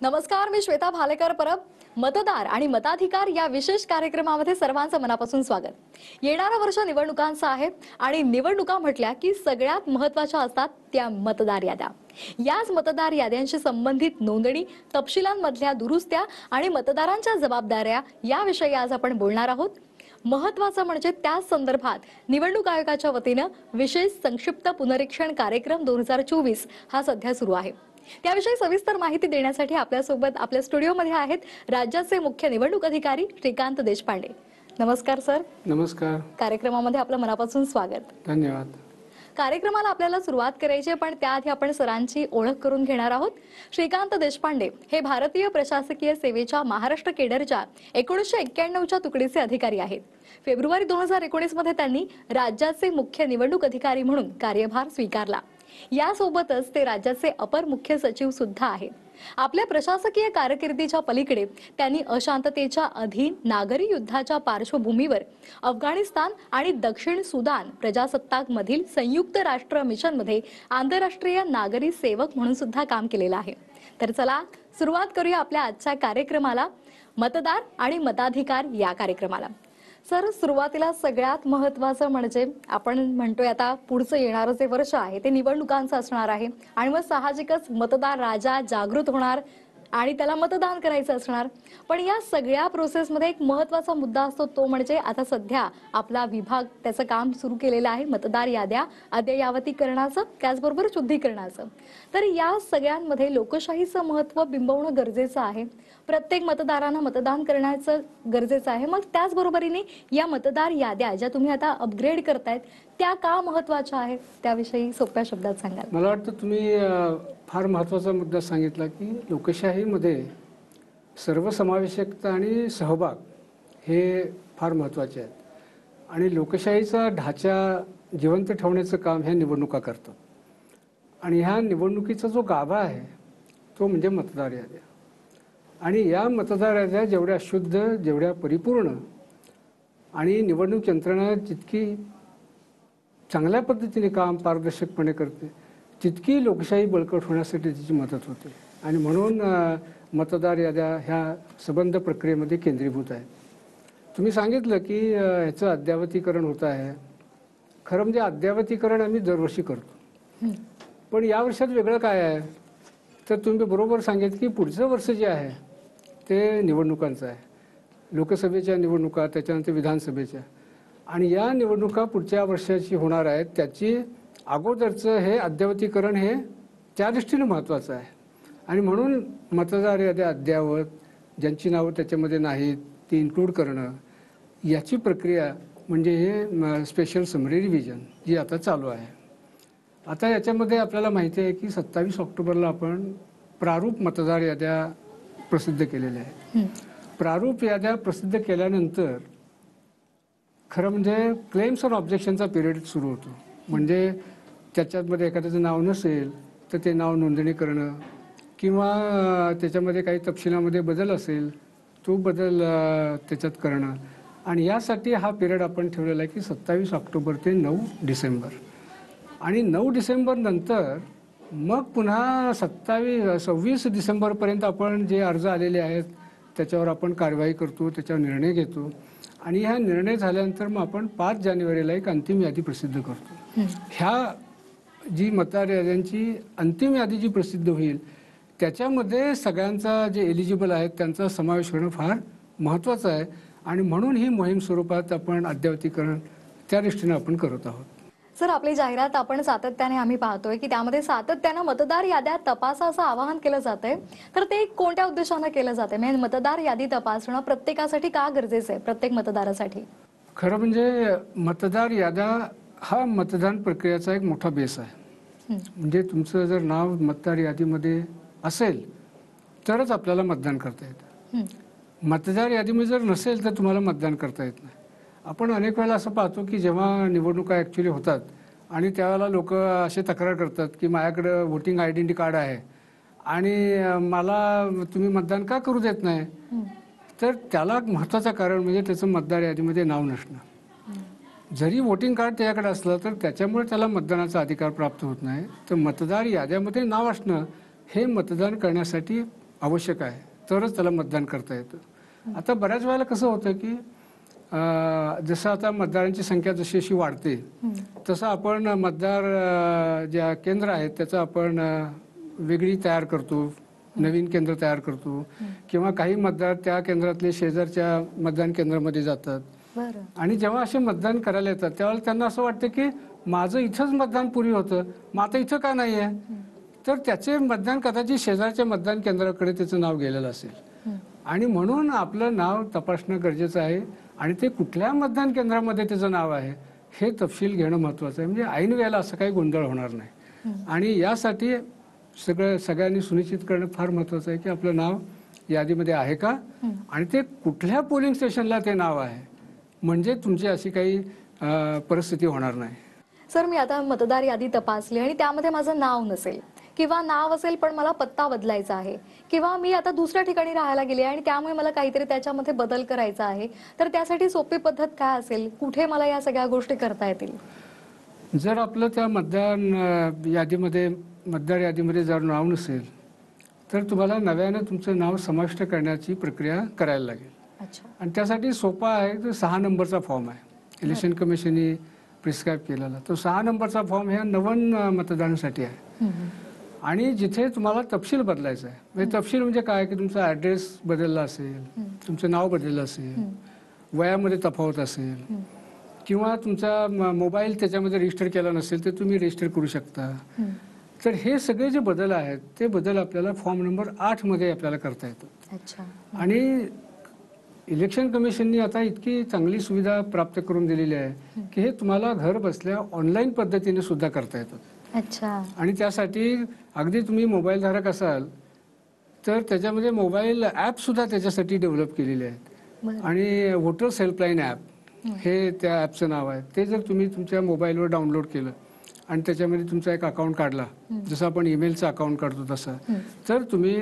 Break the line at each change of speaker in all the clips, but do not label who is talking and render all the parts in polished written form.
नमस्कार, मी श्वेता भालेकर परब. मतदार आणि मताधिकार या विशेष कार्यक्रमामध्ये सर्वांचं मनापासून स्वागत. येणारं वर्ष निवडणुकांचं आहे आणि निवडणुका म्हटल्या की सगळ्यात महत्त्वाच्या असतात त्या मतदार याद्या. याच मतदार याद्यांशी संबंधित नोंदणी, तपशिलांमधल्या दुरुस्त्या आणि मतदारांच्या जबाबदाऱ्या याविषयी आज आपण बोलणार आहोत. महत्त्वाचं म्हणजे त्या संदर्भात निवडणूक आयोगाच्या वतीनं विशेष संक्षिप्त पुनरीक्षण कार्यक्रम 2024 हा सध्या सुरू आहे. त्याविषयी सविस्तर माहिती देण्यासाठी आपल्यासोबत आपल्या स्टुडिओमध्ये आहेत राज्याचे मुख्य निवडणूक अधिकारी श्रीकांत देशपांडे. नमस्कार सर.
नमस्कार.
कार्यक्रमामध्ये आपलं मनापासून स्वागत.
धन्यवाद.
कार्यक्रमाला आपल्याला सुरुवात करायची आहे, पण त्याआधी आपण सरांची ओळख करून घेणार आहोत. श्रीकांत देशपांडे हे भारतीय प्रशासकीय सेवेच्या महाराष्ट्र केडरच्या 1991च्या तुकडीचे अधिकारी आहेत. फेब्रुवारी 2019 मध्ये त्यांनी राज्याचे मुख्य निवडणूक अधिकारी म्हणून कार्यभार स्वीकारला. यासोबतच ते राज्याचे अपर मुख्य सचिव सुद्धा आहेत. आपल्या प्रशासकीय कारकिर्दीच्या पलीकडे त्यांनी अशांततेच्या अधीन नागरी युद्धाच्या पार्श्वभूमीवर अफगाणिस्तान आणि दक्षिण सुदान प्रजासत्ताक मधील संयुक्त राष्ट्र मिशनमध्ये आंतरराष्ट्रीय नागरी सेवक म्हणून सुद्धा काम केलेलं आहे. तर चला सुरुवात करूया आपल्या आजच्या कार्यक्रमाला, मतदार आणि मताधिकार या कार्यक्रमाला. सर, सुरुवातीला सगळ्यात महत्त्वाचं म्हणजे आपण म्हणतोय आता पुढचं येणारं जे वर्ष आहे ते निवडणुकांचं असणार आहे आणि मग साहजिकच मतदार राजा जागृत होणार आणि त्याला मतदान करायचं असणार. पण या सगळ्या प्रोसेसमध्ये एक महत्त्वाचा मुद्दा असतो, तो म्हणजे आता सध्या आपला विभाग त्याचं काम सुरू केलेलं आहे मतदार याद्या अद्ययावतीकरणाचं, त्याचबरोबर शुद्धीकरणाचं. तर या सगळ्यांमध्ये लोकशाहीचं महत्त्व बिंबवणं गरजेचं आहे. प्रत्येक मतदारांना मतदान करण्याचं गरजेचं आहे. मग त्याचबरोबरीने या मतदार याद्या ज्या तुम्ही आता अपग्रेड करतायत त्या का महत्त्वाच्या आहेत त्याविषयी सोप्या शब्दात सांगाल?
मला वाटतं तुम्ही फार महत्त्वाचा मुद्दा सांगितला की लोकशाहीमध्ये सर्वसमावेशकता आणि सहभाग हे फार महत्त्वाचे आहेत आणि लोकशाहीचा ढाचा जिवंत ठेवण्याचं काम ह्या निवडणुका करतात. आणि ह्या निवडणुकीचा जो गाभा आहे तो म्हणजे मतदार याद्या. आणि या मतदार याद्या जेवढ्या शुद्ध, जेवढ्या परिपूर्ण आणि निवडणूक यंत्रणा जितकी चांगल्या पद्धतीने काम पारदर्शकपणे करते तितकी लोकशाही बळकट होण्यासाठी तिची मदत होते. आणि म्हणून मतदार याद्या ह्या संबंध प्रक्रियेमध्ये केंद्रीभूत आहेत. तुम्ही सांगितलं की ह्याचं अद्ययावतीकरण होत आहे. खरं म्हणजे अद्ययावतीकरण आम्ही दरवर्षी करतो, पण या वर्षात वेगळं काय आहे तर तुम्ही बरोबर सांगितलं की पुढचं वर्ष जे आहे ते निवडणुकांचं आहे. लोकसभेच्या निवडणुका, त्याच्यानंतर विधानसभेच्या, आणि या निवडणुका पुढच्या वर्षाची होणार आहेत. त्याची अगोदरचं हे अद्ययावतीकरण हे त्या दृष्टीने महत्त्वाचं आहे. आणि म्हणून मतदार याद्या अद्ययावत, ज्यांची नावं त्याच्यामध्ये नाहीत ती इन्क्लूड करणं, याची प्रक्रिया म्हणजे हे स्पेशल समरी रिव्हिजन जी आता चालू आहे. आता याच्यामध्ये आपल्याला माहिती आहे की 27 ऑक्टोबरला आपण प्रारूप मतदार याद्या प्रसिद्ध केलेल्या आहेत. प्रारूप याद्या प्रसिद्ध केल्यानंतर खरं म्हणजे क्लेम्स ऑन ऑब्जेक्शनचा पिरियड सुरू होतो. म्हणजे त्याच्यामध्ये एखाद्याचं नाव नसेल तर ते नाव नोंदणी करणं किंवा त्याच्यामध्ये काही तपशिलामध्ये बदल असेल तो बदल त्याच्यात करणं. आणि यासाठी हा पिरियड आपण ठेवलेला आहे की 27 ऑक्टोबर ते 9 डिसेंबर. आणि 9 डिसेंबर नंतर मग पुन्हा 26 डिसेंबरपर्यंत आपण जे अर्ज आलेले आहेत त्याच्यावर आपण कारवाई करतो, त्याच्यावर निर्णय घेतो. आणि ह्या निर्णय झाल्यानंतर मग आपण 5 जानेवारीला एक अंतिम यादी प्रसिद्ध करतो. ह्या जी मतदार याद्यांची अंतिम यादी जी प्रसिद्ध होईल त्याच्यामध्ये सगळ्यांचा जे एलिजिबल आहेत त्यांचा समावेश होणं फार महत्त्वाचं आहे. आणि म्हणून ही मोहीम स्वरूपात आपण अद्ययावतीकरण त्या दृष्टीने आपण करत आहोत.
सर, आपली जाहिरात आपण सातत्याने आम्ही पाहतोय की त्यामध्ये सातत्यानं मतदार याद्या तपासा असं आवाहन केलं जातंय. तर ते कोणत्या उद्देशानं केलं जातंय? म्हणजे मतदार यादी तपासणं प्रत्येकासाठी का गरजेचं आहे, प्रत्येक मतदारासाठी?
खरं म्हणजे मतदार याद्या हा मतदान प्रक्रियेचा एक मोठा बेस आहे. म्हणजे तुमचं जर नाव मतदार यादीमध्ये असेल तरच आपल्याला मतदान करता येतं. मतदार यादीमध्ये जर नसेल तर तुम्हाला मतदान करता येत नाही. आपण अनेक वेळेला असं पाहतो की जेव्हा निवडणुका ॲक्च्युली होतात आणि त्यावेळेला लोक असे तक्रार करतात की माझ्याकडं वोटिंग आयडेंटिटी कार्ड आहे आणि मला तुम्ही मतदान का करू देत नाही. तर त्याला महत्त्वाचं कारण म्हणजे त्याचं मतदार यादीमध्ये नाव नसणं. जरी वोटिंग कार्ड त्याच्याकडे असलं तर त्याच्यामुळे त्याला मतदानाचा अधिकार प्राप्त होत नाही. तर मतदार याद्यामध्ये नाव असणं हे मतदान करण्यासाठी आवश्यक आहे, तरच त्याला मतदान करता येतं. आता बऱ्याच वेळेला कसं होतं की जसं आता मतदारांची संख्या जशी जशी वाढते तसं आपण मतदार ज्या केंद्र आहेत त्याचं आपण वेगळी तयार करतो, नवीन केंद्र तयार करतो, किंवा काही मतदार त्या केंद्रातले शेजारच्या मतदान केंद्रामध्ये जातात.
बरं.
आणि जेव्हा असे मतदान करायला येतात त्यावेळेला त्यांना असं वाटतं की माझं इथंच मतदान पूर्वी होतं, मग आता इथं का नाही आहे, तर त्याचे मतदान कदाचित शेजारच्या मतदान केंद्राकडे त्याचं नाव गेलेलं असेल. आणि म्हणून आपलं नाव तपासणं गरजेचं आहे आणि ते कुठल्या मतदान केंद्रामध्ये त्याचं नाव आहे हे तपशील घेणं महत्त्वाचं आहे. म्हणजे ऐन वेळेला असं काही गोंधळ होणार नाही. आणि यासाठी सगळ्यांनी सुनिश्चित करणं फार महत्त्वाचं आहे की आपलं नाव यादीमध्ये आहे का आणि ते कुठल्या पोलिंग स्टेशनला ते नाव आहे, म्हणजे तुमची अशी काही परिस्थिती होणार नाही.
सर, मी आता मतदार यादी तपासली आणि त्यामध्ये माझं नाव नसेल किंवा नाव असेल पण मला पत्ता बदलायचा आहे किंवा मी आता दुसऱ्या ठिकाणी राहायला गेले आणि त्यामुळे मला काहीतरी त्याच्यामध्ये बदल करायचा आहे, तर त्यासाठी सोपी पद्धत काय असेल? कुठे मला या सगळ्या गोष्टी करता येतील?
जर आपलं त्या मतदार यादीमध्ये जर नाव नसेल तर तुम्हाला नव्यानं तुमचं नाव समाविष्ट करण्याची प्रक्रिया करायला लागेल.
अच्छा.
आणि त्यासाठी सोपा आहे, तो 6 नंबरचा फॉर्म आहे, इलेक्शन कमिशनने प्रिस्क्राईब केलेला. तो 6 नंबरचा फॉर्म ह्या नवीन मतदानासाठी आहे. आणि जिथे तुम्हाला तपशील बदलायचा आहे, म्हणजे तपशील म्हणजे काय की तुमचा ॲड्रेस बदलला असेल, तुमचं नाव बदललं असेल, वयामध्ये तफावत असेल, किंवा तुमचा मोबाईल त्याच्यामध्ये रजिस्टर केला नसेल तर तुम्ही रजिस्टर करू शकता. तर हे सगळे जे बदल आहेत ते बदल आपल्याला फॉर्म नंबर 8 मध्ये आपल्याला करता येतात.
अच्छा.
आणि इलेक्शन कमिशननी आता इतकी चांगली सुविधा प्राप्त करून दिलेली आहे की हे तुम्हाला घर बसल्या ऑनलाईन पद्धतीने सुद्धा करता येतात.
अच्छा.
आणि त्यासाठी अगदी तुम्ही मोबाईल धारक असाल तर त्याच्यामध्ये मोबाईल ॲप सुद्धा त्याच्यासाठी डेव्हलप केलेले आहेत. आणि वोटर्स हेल्पलाईन ॲप हे त्या ॲपचं नाव आहे. ते जर तुम्ही तुमच्या मोबाईलवर डाउनलोड केलं आणि त्याच्यामध्ये तुमचा एक अकाउंट काढला, जसं आपण ईमेलचं अकाउंट काढतो तसं, तर तुम्ही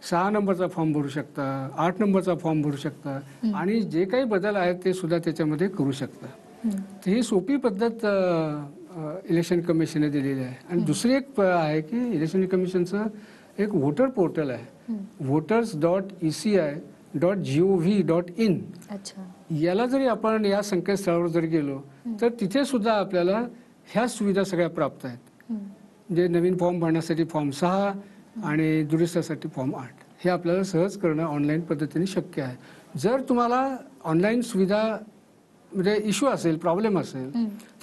6 नंबरचा फॉर्म भरू शकता, 8 नंबरचा फॉर्म भरू शकता आणि जे काही बदल आहेत ते सुद्धा त्याच्यामध्ये करू शकता. तर ही सोपी पद्धत इलेक्शन कमिशनने दिलेली आहे. आणि दुसरी एक आहे की इलेक्शन कमिशनचं एक वोटर पोर्टल आहे, voters.eci.gov.in.
अच्छा.
याला जरी आपण या संकेतस्थळावर जर गेलो तर तिथे सुद्धा आपल्याला ह्या सुविधा सगळ्या प्राप्त आहेत. म्हणजे नवीन फॉर्म भरण्यासाठी फॉर्म 6 आणि दुरुस्तीसाठी फॉर्म 8 हे आपल्याला सहज करणं ऑनलाईन पद्धतीने शक्य आहे. जर तुम्हाला ऑनलाईन सुविधा म्हणजे इश्यू असेल, प्रॉब्लेम असेल,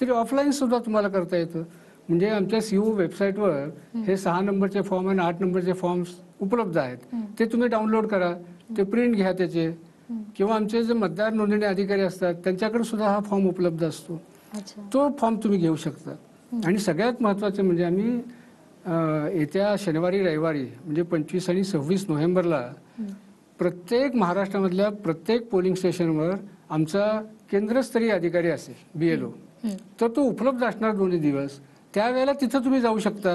तरी ऑफलाईन सुद्धा तुम्हाला करता येतं. म्हणजे आमच्या सीओ वेबसाईटवर हे 6 नंबरचे फॉर्म आणि 8 नंबरचे फॉर्म्स उपलब्ध आहेत. ते तुम्ही डाउनलोड करा, ते प्रिंट घ्या त्याचे, किंवा आमचे जे मतदार नोंदणी अधिकारी असतात त्यांच्याकडे सुद्धा हा फॉर्म उपलब्ध असतो. तो फॉर्म तुम्ही घेऊ शकता. आणि सगळ्यात महत्त्वाचं म्हणजे आम्ही येत्या शनिवारी रविवारी म्हणजे 25 आणि 26 नोव्हेंबरला प्रत्येक महाराष्ट्रामधल्या प्रत्येक पोलिंग स्टेशनवर आमचा केंद्रस्तरीय अधिकारी असेल, BLO, तर तो उपलब्ध असणार 2 दिवस. त्यावेळेला तिथं तुम्ही जाऊ शकता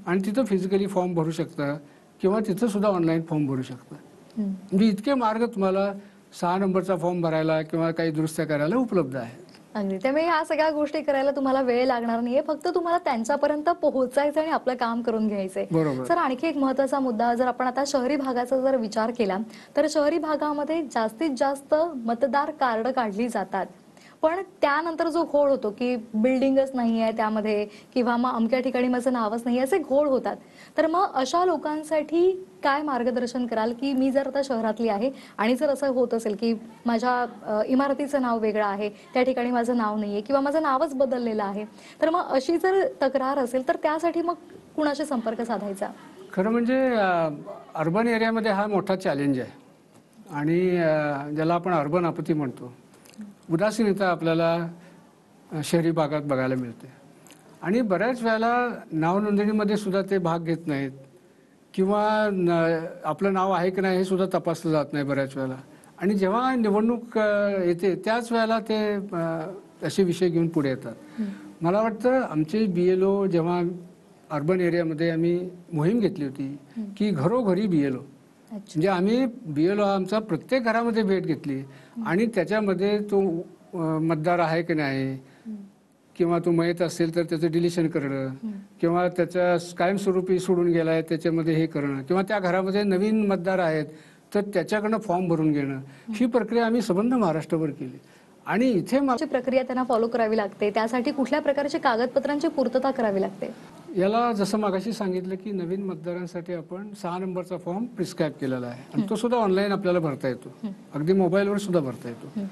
आणि तिथं फिजिकली फॉर्म भरू शकता किंवा तिथं सुद्धा ऑनलाईन फॉर्म भरू शकता. म्हणजे इतके मार्ग तुम्हाला 6 नंबरचा फॉर्म भरायला किंवा काही दुरुस्त्या करायला उपलब्ध आहेत.
अगदी. त्यामुळे ह्या सगळ्या गोष्टी करायला तुम्हाला वेळ लागणार नाहीये, फक्त तुम्हाला त्यांच्यापर्यंत पोहोचायचं आणि आपलं काम करून घ्यायचंय.
बरोबर.
सर, आणखी एक महत्त्वाचा मुद्दा, जर आपण आता शहरी भागाचा जर विचार केला तर शहरी भागामध्ये जास्तीत जास्त मतदार कार्ड काढली जातात, पण त्यानंतर जो घोळ होतो की बिल्डिंगच नाही आहे त्यामध्ये किंवा मग अमक्या ठिकाणी माझं नावच नाही, असे घोळ होतात. तर मग अशा लोकांसाठी काय मार्गदर्शन कराल की मी जर आता शहरातली आहे आणि जर असं होत असेल की माझ्या इमारतीचं नाव वेगळं आहे, त्या ठिकाणी माझं नाव नाहीये किंवा माझं नावच बदललेलं आहे, तर मग अशी जर तक्रार असेल तर त्यासाठी मग कुणाशी संपर्क साधायचा?
खरं म्हणजे अर्बन एरियामध्ये हा मोठा चॅलेंज आहे आणि ज्याला आपण अर्बन आपत्ती म्हणतो. उदासीनता आपल्याला शहरी भागात बघायला मिळते आणि बऱ्याच वेळेला नाव नोंदणीमध्ये सुद्धा ते भाग घेत नाहीत किंवा आपलं नाव आहे की नाही हे सुद्धा तपासलं जात नाही बऱ्याच वेळेला. आणि जेव्हा निवडणूक येते त्याच वेळेला ते असे विषय घेऊन पुढे येतात. मला वाटतं आमचे BLO जेव्हा अर्बन एरियामध्ये आम्ही मोहीम घेतली होती की घरोघरी BLO, म्हणजे आम्ही BLO आमचा प्रत्येक घरामध्ये भेट घेतली आणि त्याच्यामध्ये तो मतदार आहे की नाही किंवा तो मयत असेल तर त्याचं डिलिशन करणं किंवा त्याच्या कायमस्वरूपी सोडून गेलाय त्याच्यामध्ये हे करणं किंवा त्या घरामध्ये नवीन मतदार आहेत तर त्याच्याकडनं फॉर्म भरून घेणं, ही प्रक्रिया आम्ही संबंध महाराष्ट्रभर केली. आणि इथे मला
जी प्रक्रिया त्यांना फॉलो करावी लागते, त्यासाठी कुठल्या प्रकारची कागदपत्रांची पूर्तता करावी लागते?
याला जसं मागाशी सांगितलं की नवीन मतदारांसाठी आपण 6 नंबरचा फॉर्म प्रिस्क्राईब केलेला आहे आणि तो सुद्धा ऑनलाईन आपल्याला भरता येतो, अगदी मोबाईलवर सुद्धा भरता येतो.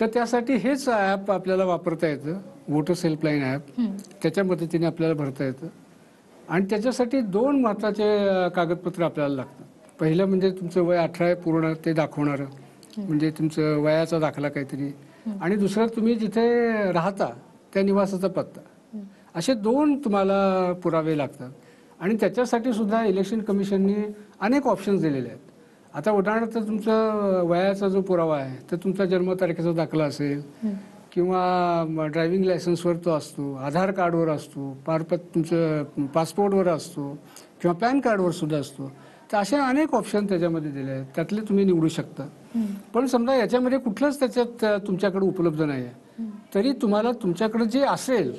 तर त्यासाठी हेच ॲप आपल्याला वापरता येतं, वोटर्स हेल्पलाईन ॲप. त्याच्या मदतीने आपल्याला भरता येतं. आणि त्याच्यासाठी 2 महत्त्वाचे कागदपत्र आपल्याला लागतात. पहिलं म्हणजे तुमचं वय 18 आहे पूर्ण ते दाखवणारं, म्हणजे तुमचं वयाचा दाखला काहीतरी. आणि दुसरं तुम्ही जिथे राहता त्या निवासाचा पत्ता. असे 2 तुम्हाला पुरावे लागतात. आणि त्याच्यासाठी सुद्धा इलेक्शन कमिशनने अनेक ऑप्शन्स दिलेले आहेत. आता उदाहरणार्थ तुमचा वयाचा जो पुरावा आहे तर तुमचा जन्मतारखेचा दाखला असेल किंवा ड्रायव्हिंग लायसन्सवर तो असतो, आधार कार्डवर असतो, तुमचं पासपोर्टवर असतो किंवा पॅन कार्डवर सुद्धा असतो. तर असे अनेक ऑप्शन त्याच्यामध्ये दिले आहेत, त्यातले तुम्ही निवडू शकता. पण समजा याच्यामध्ये कुठलंच त्याच्यात तुमच्याकडे उपलब्ध नाही आहे तरी तुम्हाला तुमच्याकडे जे असेल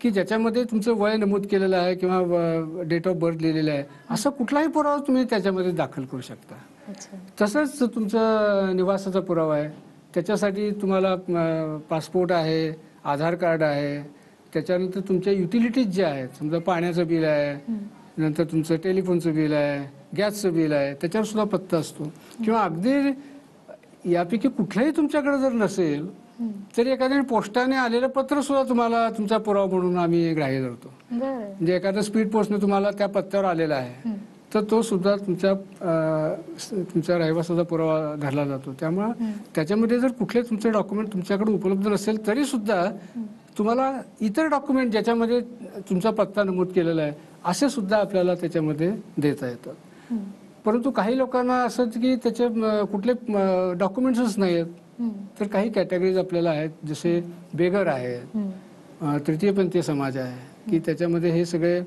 की ज्याच्यामध्ये तुमचं वय नमूद केलेलं आहे किंवा डेट ऑफ बर्थ लिहिलेलं आहे असं कुठलाही पुरावा तुम्ही त्याच्यामध्ये दाखल करू शकता. तसंच तुमचं निवासाचा पुरावा आहे, त्याच्यासाठी तुम्हाला पासपोर्ट आहे, आधार कार्ड आहे, त्याच्यानंतर तुमच्या युटिलिटीज ज्या आहेत, समजा पाण्याचं बिल आहे, नंतर तुमचं टेलिफोनचं बिल आहे, गॅसचं बिल आहे, त्याच्यावर सुद्धा पत्ता असतो. किंवा अगदी यापैकी कुठलंही तुमच्याकडे जर नसेल तरी एखाद्या पोस्टाने आलेलं पत्र सुद्धा तुम्हाला तुमचा पुरावा म्हणून आम्ही ग्राह्य धरतो. म्हणजे एखादं स्पीड पोस्टने तुम्हाला त्या पत्त्यावर आलेला आहे तर तो सुद्धा तुमच्या रहिवासाचा पुरावा धरला जातो. त्यामुळं त्याच्यामध्ये जर कुठले तुमचे डॉक्युमेंट तुमच्याकडे उपलब्ध नसेल तरी सुद्धा तुम्हाला इतर डॉक्युमेंट ज्याच्यामध्ये तुमचा पत्ता नमूद केलेला आहे असे सुद्धा आपल्याला त्याच्यामध्ये देता येतात. परंतु काही लोकांना असं की त्याचे कुठले डॉक्युमेंट्सच नाही आहेत. तर काही कॅटेगरीज आपल्याला आहेत, जसे बेगर आहेत, तृतीयपंथीय समाज आहे की त्याच्यामध्ये हे सगळे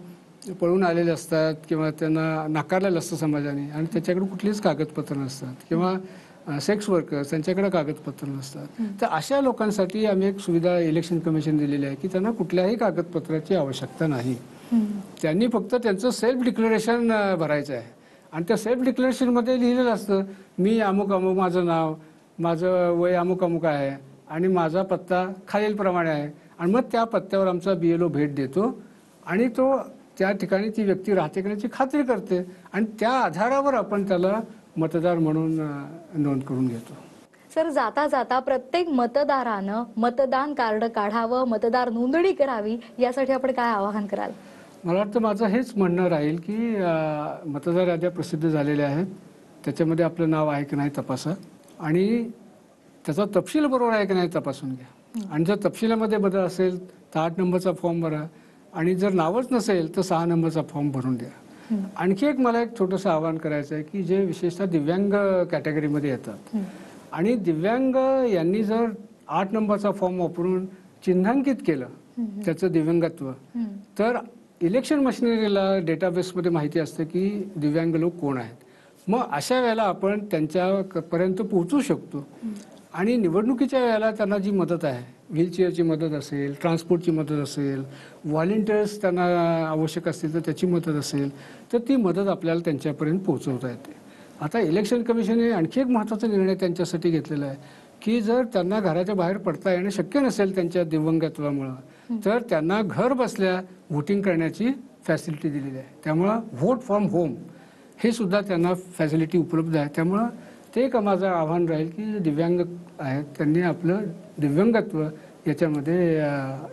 पळून आलेले असतात किंवा त्यांना नाकारलेलं असतं समाजाने आणि त्याच्याकडे कुठलीच कागदपत्र नसतात किंवा सेक्स वर्कर्स त्यांच्याकडे कागदपत्र नसतात. तर अशा लोकांसाठी आम्ही एक सुविधा इलेक्शन कमिशन दिलेली आहे की त्यांना कुठल्याही कागदपत्राची आवश्यकता नाही. त्यांनी फक्त त्यांचं सेल्फ डिक्लेरेशन भरायचं आहे आणि त्या सेल्फ डिक्लेरेशनमध्ये लिहिलेलं असतं मी अमुक अमुक, माझं नाव, माझं वय अमुक अमुक आहे आणि माझा पत्ता खालीलप्रमाणे आहे. आणि मग त्या पत्त्यावर आमचा BLO भेट देतो आणि तो त्या ठिकाणी ती व्यक्ती राहते करण्याची खात्री करते आणि त्या आधारावर आपण त्याला मतदार म्हणून नोंद करून घेतो.
सर, जाता जाता प्रत्येक मतदारानं मतदान कार्ड काढावं, मतदार नोंदणी करावी, यासाठी आपण काय आवाहन कराल?
मला वाटतं माझं हेच म्हणणं राहील की मतदार याद्या प्रसिद्ध झालेल्या आहेत, त्याच्यामध्ये आपलं नाव आहे की नाही तपासा आणि त्याचा तपशील बरोबर आहे की नाही तपासून घ्या. आणि जर तपशिलामध्ये बदल असेल तर 8 नंबरचा फॉर्म भरा आणि जर नावच नसेल तर 6 नंबरचा फॉर्म भरून द्या. आणखी एक मला एक छोटंसं आवाहन करायचं आहे की जे विशेषतः दिव्यांग कॅटेगरीमध्ये येतात आणि दिव्यांग यांनी जर 8 नंबरचा फॉर्म वापरून चिन्हांकित केलं त्याचं दिव्यांगत्व तर इलेक्शन मशिनरीला डेटाबेसमध्ये माहिती असते की दिव्यांग लोक कोण आहेत. मग अशा वेळेला आपण त्यांच्यापर्यंत पोहोचू शकतो आणि निवडणुकीच्या वेळेला त्यांना जी मदत आहे, व्हीलचेअरची मदत असेल, ट्रान्सपोर्टची मदत असेल, व्हॉलेंटियर्स त्यांना आवश्यक असतील तर त्याची मदत असेल तर ती मदत आपल्याला त्यांच्यापर्यंत पोहोचवता येते. आता इलेक्शन कमिशनने आणखी एक महत्त्वाचा निर्णय त्यांच्यासाठी घेतलेला आहे की जर त्यांना घराच्या बाहेर पडता येणं शक्य नसेल त्यांच्या दिव्यांगत्वामुळं तर त्यांना घर बसल्या व्होटिंग करण्याची फॅसिलिटी दिलेली आहे. त्यामुळं व्होट फ्रॉम होम हे सुद्धा त्यांना फॅसिलिटी उपलब्ध आहे. त्यामुळं ते एक माझं आव्हान राहील की दिव्यांग आहेत त्यांनी आपलं दिव्यांगत्व याच्यामध्ये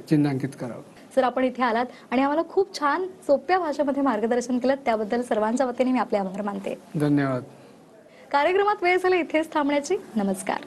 चिन्हांकित करावं.
सर, आपण इथे आलात आणि आम्हाला खूप छान सोप्या भाषेमध्ये मार्गदर्शन केलं, त्याबद्दल सर्वांच्या वतीने मी आपले आभार मानते.
धन्यवाद.
कार्यक्रमात वेळ झाला इथेच थांबण्याची. नमस्कार.